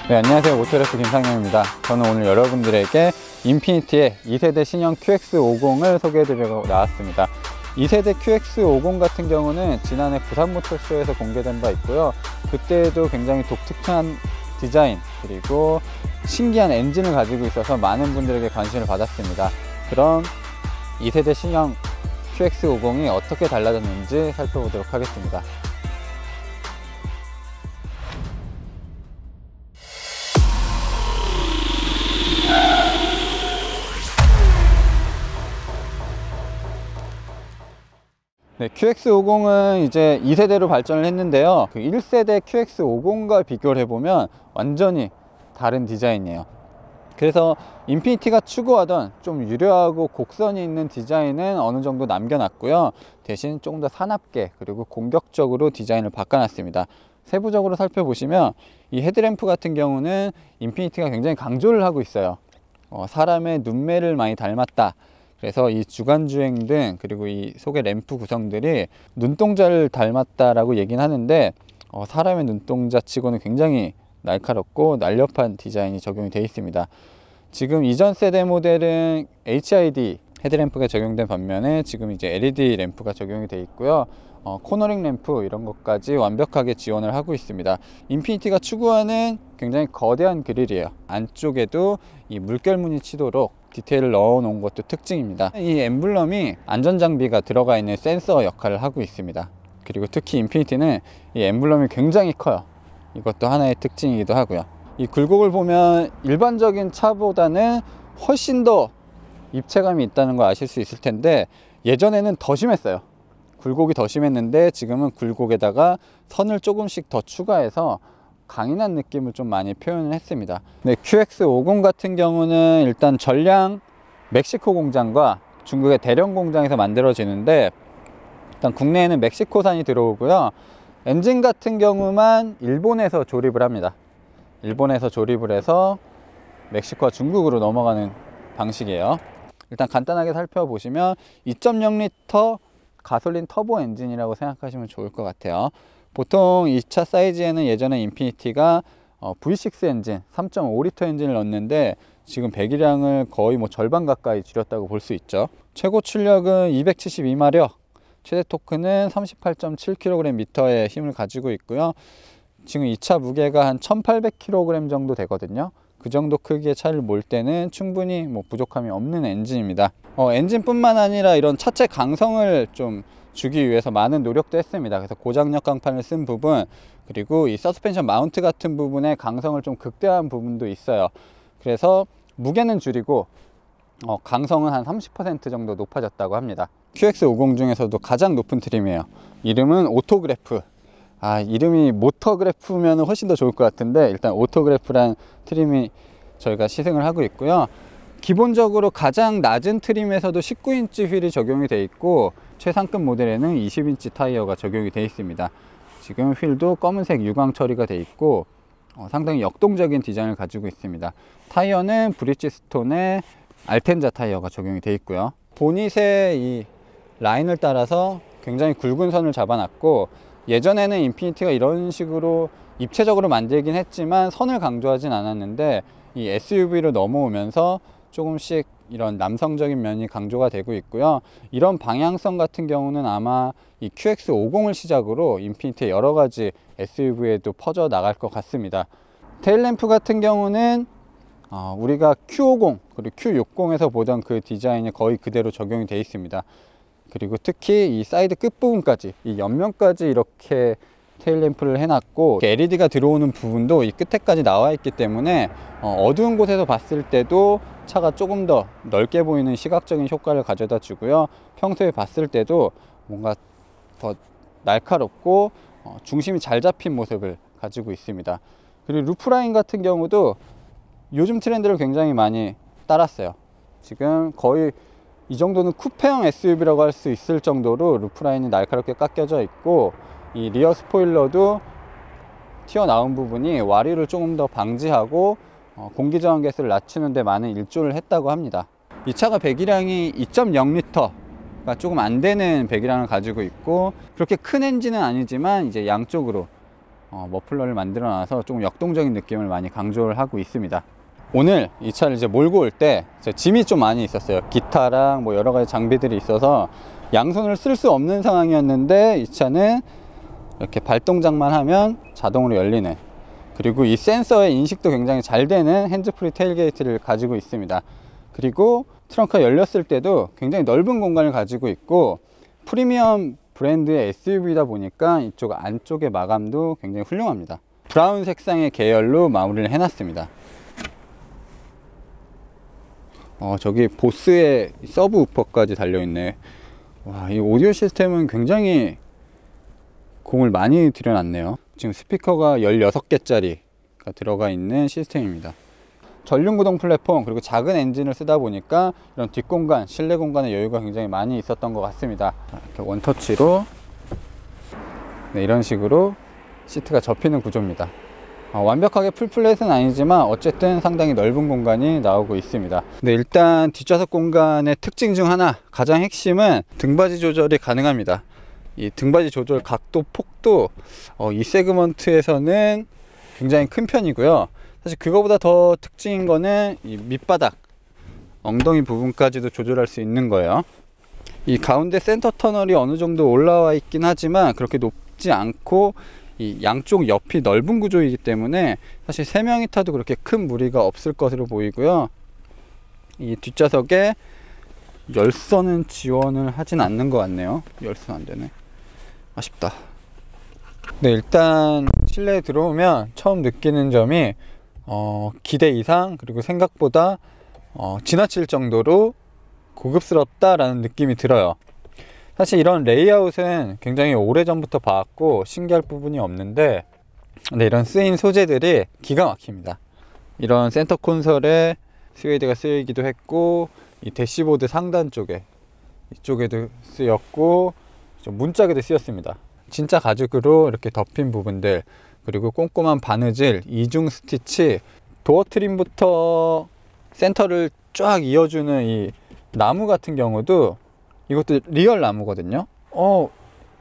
네, 안녕하세요. 모토레스 김상현입니다. 저는 오늘 여러분들에게 인피니티의 2세대 신형 QX50을 소개해드리려고 나왔습니다. 2세대 QX50 같은 경우는 지난해 부산 모터쇼에서 공개된 바 있고요. 그때도 굉장히 독특한 디자인 그리고 신기한 엔진을 가지고 있어서 많은 분들에게 관심을 받았습니다. 그럼 2세대 신형 QX50이 어떻게 달라졌는지 살펴보도록 하겠습니다. 네, QX50은 이제 2세대로 발전을 했는데요. 그 1세대 QX50과 비교를 해보면 완전히 다른 디자인이에요. 그래서 인피니티가 추구하던 좀 유려하고 곡선이 있는 디자인은 어느 정도 남겨놨고요. 대신 조금 더 사납게 그리고 공격적으로 디자인을 바꿔놨습니다. 세부적으로 살펴보시면 이 헤드램프 같은 경우는 인피니티가 굉장히 강조를 하고 있어요. 사람의 눈매를 많이 닮았다. 그래서 이 주간주행등 그리고 이 속의 램프 구성들이 눈동자를 닮았다라고 얘기는 하는데 사람의 눈동자 치고는 굉장히 날카롭고 날렵한 디자인이 적용이 되어 있습니다. 지금 이전 세대 모델은 HID 헤드램프가 적용된 반면에 지금 이제 LED 램프가 적용이 되어 있고요. 코너링 램프 이런 것까지 완벽하게 지원을 하고 있습니다. 인피니티가 추구하는 굉장히 거대한 그릴이에요. 안쪽에도 이 물결무늬 치도록 디테일을 넣어 놓은 것도 특징입니다. 이 엠블럼이 안전장비가 들어가 있는 센서 역할을 하고 있습니다. 그리고 특히 인피니티는 이 엠블럼이 굉장히 커요. 이것도 하나의 특징이기도 하고요. 이 굴곡을 보면 일반적인 차보다는 훨씬 더 입체감이 있다는 걸 아실 수 있을 텐데 예전에는 더 심했어요. 굴곡이 더 심했는데 지금은 굴곡에다가 선을 조금씩 더 추가해서 강인한 느낌을 좀 많이 표현을 했습니다. 네, QX50 같은 경우는 일단 전량 멕시코 공장과 중국의 대령 공장에서 만들어지는데 일단 국내에는 멕시코산이 들어오고요. 엔진 같은 경우만 일본에서 조립을 합니다. 일본에서 조립을 해서 멕시코와 중국으로 넘어가는 방식이에요. 일단 간단하게 살펴보시면 2.0L 가솔린 터보 엔진이라고 생각하시면 좋을 것 같아요. 보통 이 차 사이즈에는 예전에 인피니티가 V6 엔진 3.5L 엔진을 넣었는데 지금 배기량을 거의 절반 가까이 줄였다고 볼 수 있죠. 최고 출력은 272마력, 최대 토크는 38.7kgm의 힘을 가지고 있고요. 지금 이 차 무게가 한 1800kg 정도 되거든요. 그 정도 크기의 차를 몰 때는 충분히 부족함이 없는 엔진입니다. 엔진뿐만 아니라 이런 차체 강성을 좀 주기 위해서 많은 노력도 했습니다. 그래서 고장력 강판을 쓴 부분 그리고 이 서스펜션 마운트 같은 부분에 강성을 좀 극대화한 부분도 있어요. 그래서 무게는 줄이고 강성은 한 30% 정도 높아졌다고 합니다. QX50 중에서도 가장 높은 트림이에요. 이름은 오토그래프. 이름이 모터그래프면 훨씬 더 좋을 것 같은데 일단 오토그래프란 트림이 저희가 시승을 하고 있고요. 기본적으로 가장 낮은 트림에서도 19인치 휠이 적용이 되어 있고 최상급 모델에는 20인치 타이어가 적용이 되어 있습니다. 지금 휠도 검은색 유광 처리가 되어 있고 상당히 역동적인 디자인을 가지고 있습니다. 타이어는 브리지스톤의 알텐자 타이어가 적용이 되어 있고요. 보닛의 이 라인을 따라서 굉장히 굵은 선을 잡아놨고 예전에는 인피니티가 이런 식으로 입체적으로 만들긴 했지만 선을 강조하진 않았는데 이 SUV로 넘어오면서 조금씩 이런 남성적인 면이 강조가 되고 있고요. 이런 방향성 같은 경우는 아마 이 QX50을 시작으로 인피니티의 여러 가지 SUV에도 퍼져 나갈 것 같습니다. 테일램프 같은 경우는 우리가 Q50 그리고 Q60에서 보던 그 디자인이 거의 그대로 적용이 되어 있습니다. 그리고 특히 이 사이드 끝부분까지 이 옆면까지 이렇게 테일램프를 해놨고 LED가 들어오는 부분도 이 끝에까지 나와 있기 때문에 어두운 곳에서 봤을 때도 차가 조금 더 넓게 보이는 시각적인 효과를 가져다 주고요. 평소에 봤을 때도 뭔가 더 날카롭고 중심이 잘 잡힌 모습을 가지고 있습니다. 그리고 루프라인 같은 경우도 요즘 트렌드를 굉장히 많이 따랐어요. 지금 거의 이 정도는 쿠페형 SUV라고 할 수 있을 정도로 루프라인이 날카롭게 깎여져 있고 이 리어 스포일러도 튀어나온 부분이 와류를 조금 더 방지하고 공기저항 가스를 낮추는 데 많은 일조를 했다고 합니다. 이 차가 배기량이 2.0L가 조금 안 되는 배기량을 가지고 있고 그렇게 큰 엔진은 아니지만 이제 양쪽으로 머플러를 만들어 놔서 조금 역동적인 느낌을 많이 강조를 하고 있습니다. 오늘 이 차를 이제 몰고 올 때 짐이 좀 많이 있었어요. 기타랑 뭐 여러 가지 장비들이 있어서 양손을 쓸 수 없는 상황이었는데, 이 차는 이렇게 발동작만 하면 자동으로 열리는, 그리고 이 센서의 인식도 굉장히 잘 되는 핸즈프리 테일게이트를 가지고 있습니다. 그리고 트렁크가 열렸을 때도 굉장히 넓은 공간을 가지고 있고, 프리미엄 브랜드의 SUV다 보니까 이쪽 안쪽의 마감도 굉장히 훌륭합니다. 브라운 색상의 계열로 마무리를 해놨습니다. 저기 보스의 서브 우퍼까지 달려있네. 와, 이 오디오 시스템은 굉장히 공을 많이 들여놨네요. 지금 스피커가 16개짜리가 들어가 있는 시스템입니다. 전륜구동 플랫폼, 그리고 작은 엔진을 쓰다 보니까 이런 뒷공간, 실내 공간의 여유가 굉장히 많이 있었던 것 같습니다. 이렇게 원터치로 이런 식으로 시트가 접히는 구조입니다. 완벽하게 풀플랫은 아니지만 어쨌든 상당히 넓은 공간이 나오고 있습니다. 근데 일단 뒷좌석 공간의 특징 중 하나, 가장 핵심은 등받이 조절이 가능합니다. 이 등받이 조절 각도, 폭도 이 세그먼트에서는 굉장히 큰 편이고요. 사실 그거보다 더 특징인 거는 이 밑바닥, 엉덩이 부분까지도 조절할 수 있는 거예요. 이 가운데 센터 터널이 어느 정도 올라와 있긴 하지만 그렇게 높지 않고, 이 양쪽 옆이 넓은 구조이기 때문에 사실 3명이 타도 그렇게 큰 무리가 없을 것으로 보이고요. 이 뒷좌석에 열선은 지원을 하진 않는 것 같네요. 열선 안 되네. 아쉽다. 네, 일단 실내에 들어오면 처음 느끼는 점이 기대 이상, 그리고 생각보다 지나칠 정도로 고급스럽다라는 느낌이 들어요. 사실 이런 레이아웃은 굉장히 오래전부터 봐왔고 신기할 부분이 없는데, 근데 이런 쓰인 소재들이 기가 막힙니다. 이런 센터 콘솔에 스웨이드가 쓰이기도 했고, 이 대시보드 상단 쪽에, 이쪽에도 쓰였고, 문짝에도 쓰였습니다. 진짜 가죽으로 이렇게 덮인 부분들, 그리고 꼼꼼한 바느질, 이중 스티치, 도어 트림부터 센터를 쫙 이어주는 이 나무 같은 경우도 이것도 리얼 나무거든요.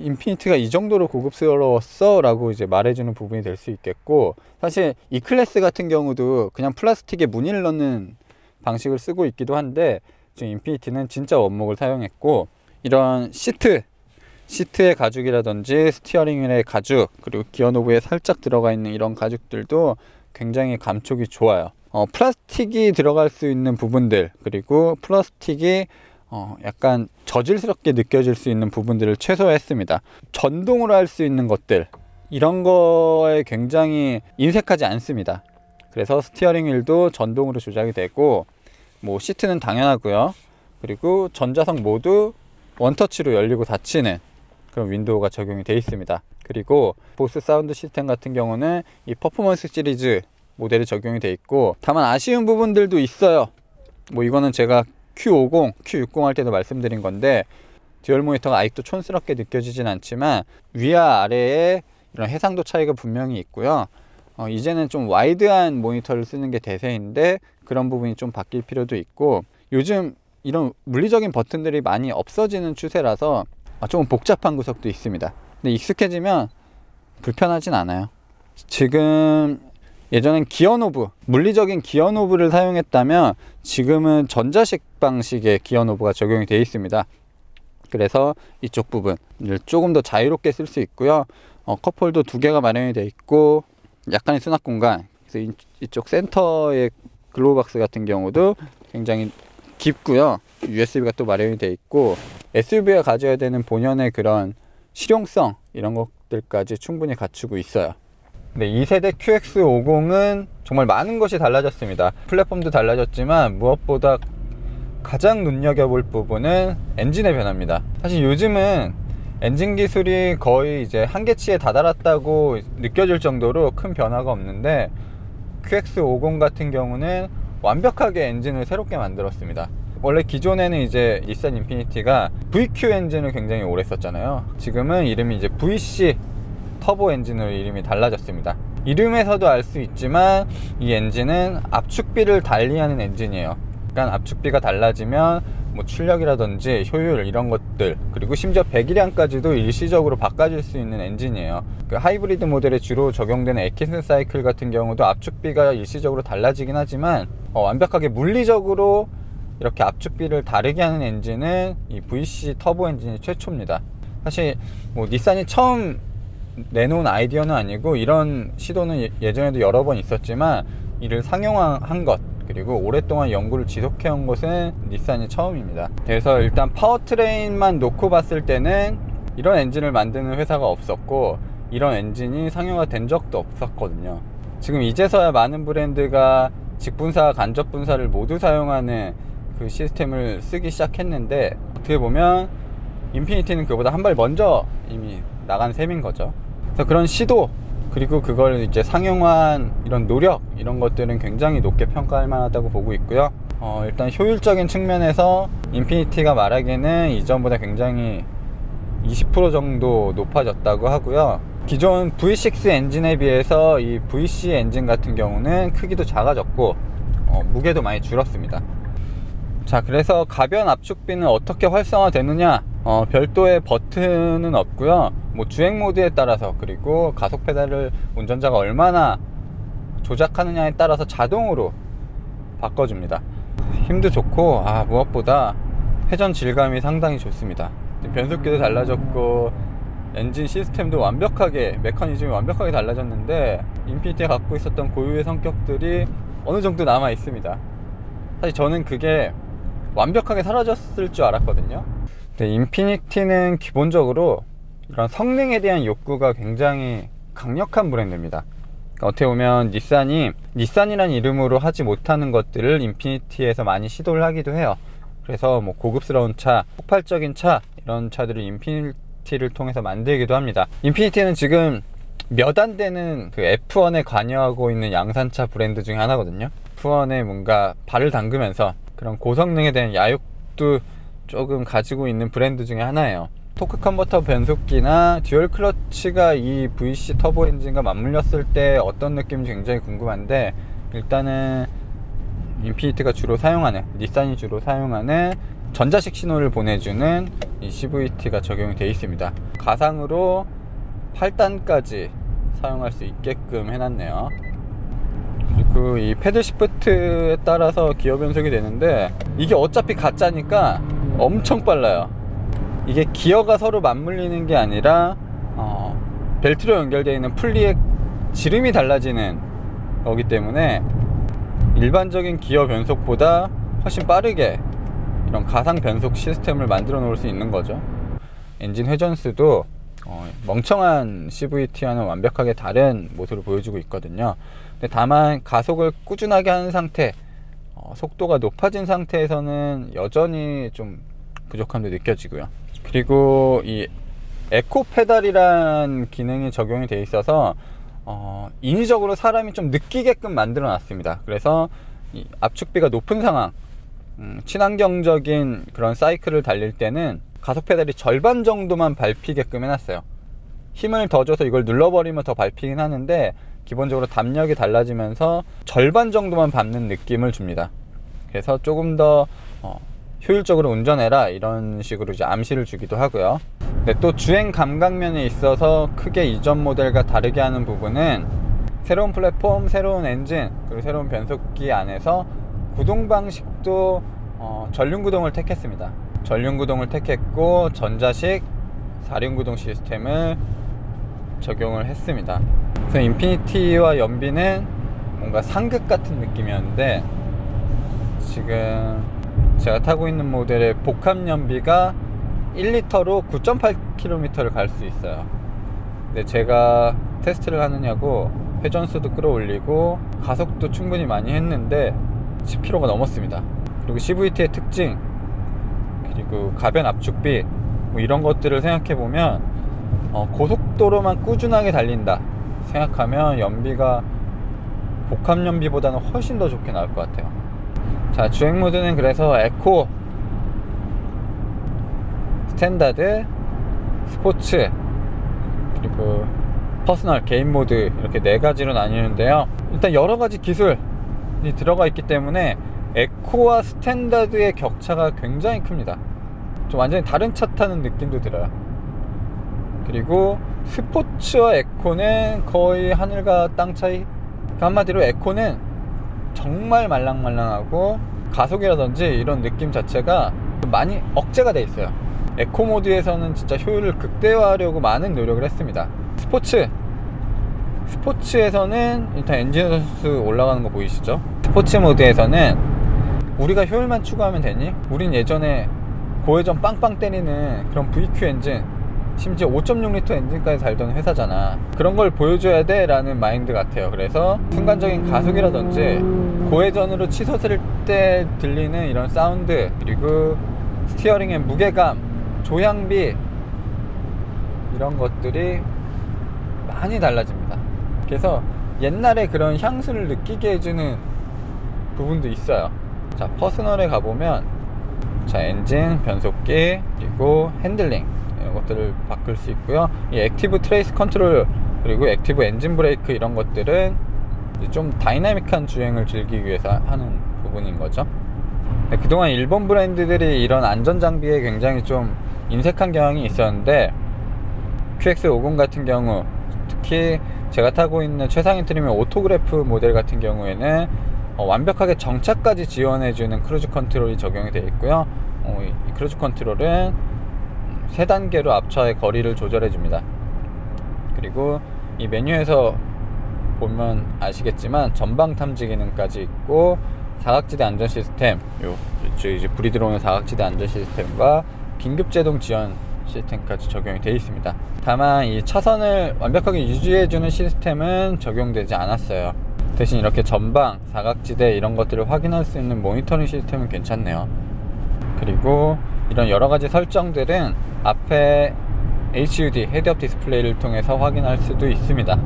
인피니티가 이 정도로 고급스러웠어? 라고 이제 말해주는 부분이 될 수 있겠고, 사실 이 클래스 같은 경우도 그냥 플라스틱에 무늬를 넣는 방식을 쓰고 있기도 한데, 지금 인피니티는 진짜 원목을 사용했고, 이런 시트의 가죽이라든지 스티어링 휠의 가죽, 그리고 기어 노브에 살짝 들어가 있는 이런 가죽들도 굉장히 감촉이 좋아요. 플라스틱이 들어갈 수 있는 부분들, 그리고 플라스틱이 약간 저질스럽게 느껴질 수 있는 부분들을 최소화했습니다. 전동으로 할 수 있는 것들, 이런 거에 굉장히 인색하지 않습니다. 그래서 스티어링 휠도 전동으로 조작이 되고, 뭐 시트는 당연하고요. 그리고 전자석 모두 원터치로 열리고 닫히는 그런 윈도우가 적용이 되어 있습니다. 그리고 보스 사운드 시스템 같은 경우는 이 퍼포먼스 시리즈 모델이 적용이 되어 있고, 다만 아쉬운 부분들도 있어요. 뭐 이거는 제가 Q50, Q60 할 때도 말씀드린 건데, 듀얼 모니터가 아직도 촌스럽게 느껴지진 않지만 위와 아래에 이런 해상도 차이가 분명히 있고요. 이제는 좀 와이드한 모니터를 쓰는 게 대세인데, 그런 부분이 좀 바뀔 필요도 있고, 요즘 이런 물리적인 버튼들이 많이 없어지는 추세라서 조금 복잡한 구석도 있습니다. 근데 익숙해지면 불편하진 않아요. 지금 예전엔 기어 노브, 물리적인 기어 노브를 사용했다면 지금은 전자식 방식의 기어 노브가 적용이 되어 있습니다. 그래서 이쪽 부분을 조금 더 자유롭게 쓸 수 있고요. 컵홀더 2개가 마련이 되어 있고, 약간의 수납 공간, 그래서 이쪽 센터의 글로우박스 같은 경우도 굉장히 깊고요. USB가 또 마련이 되어 있고, SUV가 가져야 되는 본연의 그런 실용성, 이런 것들까지 충분히 갖추고 있어요. 네, 2세대 QX50은 정말 많은 것이 달라졌습니다. 플랫폼도 달라졌지만 무엇보다 가장 눈여겨볼 부분은 엔진의 변화입니다. 사실 요즘은 엔진 기술이 거의 이제 한계치에 다다랐다고 느껴질 정도로 큰 변화가 없는데, QX50 같은 경우는 완벽하게 엔진을 새롭게 만들었습니다. 원래 기존에는 이제 닛산 인피니티가 VQ 엔진을 굉장히 오래 썼잖아요. 지금은 이름이 이제 VC 터보 엔진으로 이름이 달라졌습니다. 이름에서도 알 수 있지만 이 엔진은 압축비를 달리하는 엔진이에요. 그러니까 압축비가 달라지면 뭐 출력이라든지 효율 이런 것들, 그리고 심지어 배기량까지도 일시적으로 바꿔줄 수 있는 엔진이에요. 그 하이브리드 모델에 주로 적용되는 애킨슨 사이클 같은 경우도 압축비가 일시적으로 달라지긴 하지만 완벽하게 물리적으로 이렇게 압축비를 다르게 하는 엔진은 이 VC 터보 엔진이 최초입니다. 사실 뭐 닛산이 처음 내놓은 아이디어는 아니고 이런 시도는 예전에도 여러 번 있었지만 이를 상용화한 것, 그리고 오랫동안 연구를 지속해온 것은 닛산이 처음입니다. 그래서 일단 파워트레인만 놓고 봤을 때는 이런 엔진을 만드는 회사가 없었고 이런 엔진이 상용화된 적도 없었거든요. 지금 이제서야 많은 브랜드가 직분사, 간접분사를 모두 사용하는 그 시스템을 쓰기 시작했는데, 어떻게 보면 인피니티는 그보다 한 발 먼저 이미 나간 셈인 거죠. 그래서 그런 시도, 그리고 그걸 이제 상용화한 이런 노력, 이런 것들은 굉장히 높게 평가할 만하다고 보고 있고요. 일단 효율적인 측면에서 인피니티가 말하기에는 이전보다 굉장히 20% 정도 높아졌다고 하고요. 기존 V6 엔진에 비해서 이 VC 엔진 같은 경우는 크기도 작아졌고 무게도 많이 줄었습니다. 자, 그래서 가변 압축비는 어떻게 활성화되느냐, 별도의 버튼은 없고요. 뭐 주행 모드에 따라서, 그리고 가속 페달을 운전자가 얼마나 조작하느냐에 따라서 자동으로 바꿔줍니다. 힘도 좋고 무엇보다 회전 질감이 상당히 좋습니다. 변속기도 달라졌고 엔진 시스템도 완벽하게, 메커니즘이 완벽하게 달라졌는데 인피니티가 갖고 있었던 고유의 성격들이 어느 정도 남아 있습니다. 사실 저는 그게 완벽하게 사라졌을 줄 알았거든요. 근데 인피니티는 기본적으로 이런 성능에 대한 욕구가 굉장히 강력한 브랜드입니다. 그러니까 어떻게 보면 닛산이라는 이름으로 하지 못하는 것들을 인피니티에서 많이 시도를 하기도 해요. 그래서 뭐 고급스러운 차, 폭발적인 차, 이런 차들을 인피니티를 통해서 만들기도 합니다. 인피니티는 지금 몇 안 되는 그 F1에 관여하고 있는 양산차 브랜드 중에 하나거든요. F1에 뭔가 발을 담그면서 그런 고성능에 대한 야욕도 조금 가지고 있는 브랜드 중에 하나예요. 토크 컨버터 변속기나 듀얼 클러치가 이 VC 터보 엔진과 맞물렸을 때 어떤 느낌인지 굉장히 궁금한데, 일단은 인피니티가 주로 사용하는, 닛산이 주로 사용하는 전자식 신호를 보내주는 이 CVT가 적용이 되어 있습니다. 가상으로 8단까지 사용할 수 있게끔 해놨네요. 그리고 이 패들 시프트에 따라서 기어 변속이 되는데, 이게 어차피 가짜니까 엄청 빨라요. 이게 기어가 서로 맞물리는 게 아니라 벨트로 연결되어 있는 풀리의 지름이 달라지는 거기 때문에 일반적인 기어 변속보다 훨씬 빠르게 이런 가상 변속 시스템을 만들어 놓을 수 있는 거죠. 엔진 회전수도 멍청한 CVT와는 완벽하게 다른 모습을 보여주고 있거든요. 근데 다만 가속을 꾸준하게 하는 상태, 속도가 높아진 상태에서는 여전히 좀 부족함도 느껴지고요. 그리고 이 에코 페달이란 기능이 적용이 되어 있어서 인위적으로 사람이 좀 느끼게끔 만들어 놨습니다. 그래서 이 압축비가 높은 상황, 친환경적인 그런 사이클을 달릴 때는 가속 페달이 절반 정도만 밟히게끔 해놨어요. 힘을 더 줘서 이걸 눌러버리면 더 밟히긴 하는데 기본적으로 담력이 달라지면서 절반 정도만 밟는 느낌을 줍니다. 그래서 조금 더 효율적으로 운전해라, 이런 식으로 이제 암시를 주기도 하고요. 근데 또 주행 감각면에 있어서 크게 이전 모델과 다르게 하는 부분은 새로운 플랫폼, 새로운 엔진, 그리고 새로운 변속기 안에서 구동 방식도 전륜구동을 택했습니다. 전륜구동을 택했고 전자식 4륜구동 시스템을 적용을 했습니다. 그래서 인피니티와 연비는 뭔가 상극 같은 느낌이었는데, 지금 제가 타고 있는 모델의 복합 연비가 1리터로 9.8km를 갈 수 있어요. 근데 제가 테스트를 하느냐고 회전수도 끌어올리고 가속도 충분히 많이 했는데 10km가 넘었습니다. 그리고 CVT의 특징, 그리고 가변 압축비, 뭐 이런 것들을 생각해보면 고속도로만 꾸준하게 달린다 생각하면 연비가 복합 연비보다는 훨씬 더 좋게 나올 것 같아요. 자, 주행 모드는 그래서 에코, 스탠다드, 스포츠, 그리고 퍼스널, 개인 모드, 이렇게 4가지로 나뉘는데요. 일단 여러가지 기술이 들어가 있기 때문에 에코와 스탠다드의 격차가 굉장히 큽니다. 좀 완전히 다른 차 타는 느낌도 들어요. 그리고 스포츠와 에코는 거의 하늘과 땅 차이. 한마디로 에코는 정말 말랑말랑하고 가속이라든지 이런 느낌 자체가 많이 억제가 돼 있어요. 에코 모드에서는 진짜 효율을 극대화하려고 많은 노력을 했습니다. 스포츠에서는 일단 엔진 선수 올라가는 거 보이시죠? 스포츠 모드에서는 우리가 효율만 추구하면 되니? 우린 예전에 고회전 빵빵 때리는 그런 VQ 엔진, 심지어 5.6L 엔진까지 달던 회사잖아. 그런 걸 보여줘야 돼 라는 마인드 같아요. 그래서 순간적인 가속이라든지 고회전으로 치솟을 때 들리는 이런 사운드, 그리고 스티어링의 무게감, 조향비, 이런 것들이 많이 달라집니다. 그래서 옛날에 그런 향수를 느끼게 해주는 부분도 있어요. 자, 퍼스널에 가보면, 자, 엔진, 변속기, 그리고 핸들링, 이런 것들을 바꿀 수 있고요. 이 액티브 트레이스 컨트롤, 그리고 액티브 엔진 브레이크, 이런 것들은 좀 다이나믹한 주행을 즐기기 위해서 하는 부분인 거죠. 그동안 일본 브랜드들이 이런 안전장비에 굉장히 좀 인색한 경향이 있었는데, QX50 같은 경우, 특히 제가 타고 있는 최상위 트림의 오토그래프 모델 같은 경우에는 완벽하게 정차까지 지원해주는 크루즈 컨트롤이 적용이 되어 있고요. 이 크루즈 컨트롤은 3단계로 앞차의 거리를 조절해 줍니다. 그리고 이 메뉴에서 보면 아시겠지만 전방 탐지 기능까지 있고, 사각지대 안전 시스템, 이제 불이 들어오는 사각지대 안전 시스템과 긴급 제동 지원 시스템까지 적용이 되어 있습니다. 다만 이 차선을 완벽하게 유지해주는 시스템은 적용되지 않았어요. 대신 이렇게 전방, 사각지대 이런 것들을 확인할 수 있는 모니터링 시스템은 괜찮네요. 그리고 이런 여러가지 설정들은 앞에 HUD, 헤드업 디스플레이를 통해서 확인할 수도 있습니다.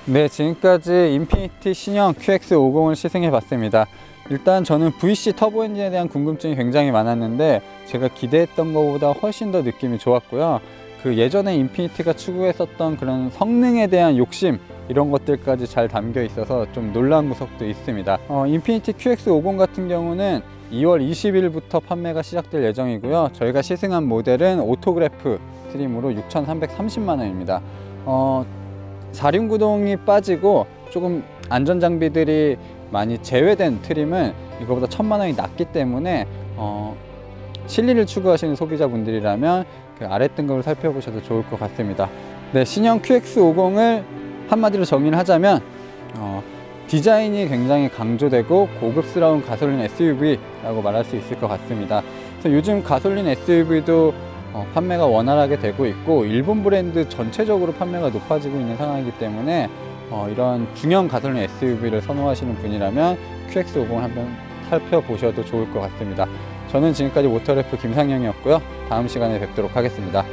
네, 지금까지 인피니티 신형 QX50을 시승해 봤습니다. 일단 저는 VC 터보 엔진에 대한 궁금증이 굉장히 많았는데, 제가 기대했던 것보다 훨씬 더 느낌이 좋았고요. 그 예전에 인피니티가 추구했었던 그런 성능에 대한 욕심, 이런 것들까지 잘 담겨 있어서 좀 놀라운 구석도 있습니다. 인피니티 QX50 같은 경우는 2월 20일부터 판매가 시작될 예정이고요. 저희가 시승한 모델은 오토그래프 트림으로 6,330만원입니다. 4륜구동이 빠지고 조금 안전장비들이 많이 제외된 트림은 이거보다 1,000만원이 낮기 때문에 실리를 추구하시는 소비자분들이라면 그 아래 등급을 살펴보셔도 좋을 것 같습니다. 네, 신형 QX50을 한마디로 정의를 하자면 디자인이 굉장히 강조되고 고급스러운 가솔린 SUV라고 말할 수 있을 것 같습니다. 그래서 요즘 가솔린 SUV도 판매가 원활하게 되고 있고, 일본 브랜드 전체적으로 판매가 높아지고 있는 상황이기 때문에 이런 중형 가솔린 SUV를 선호하시는 분이라면 QX50을 한번 살펴보셔도 좋을 것 같습니다. 저는 지금까지 모터래프 김상영이었고요. 다음 시간에 뵙도록 하겠습니다.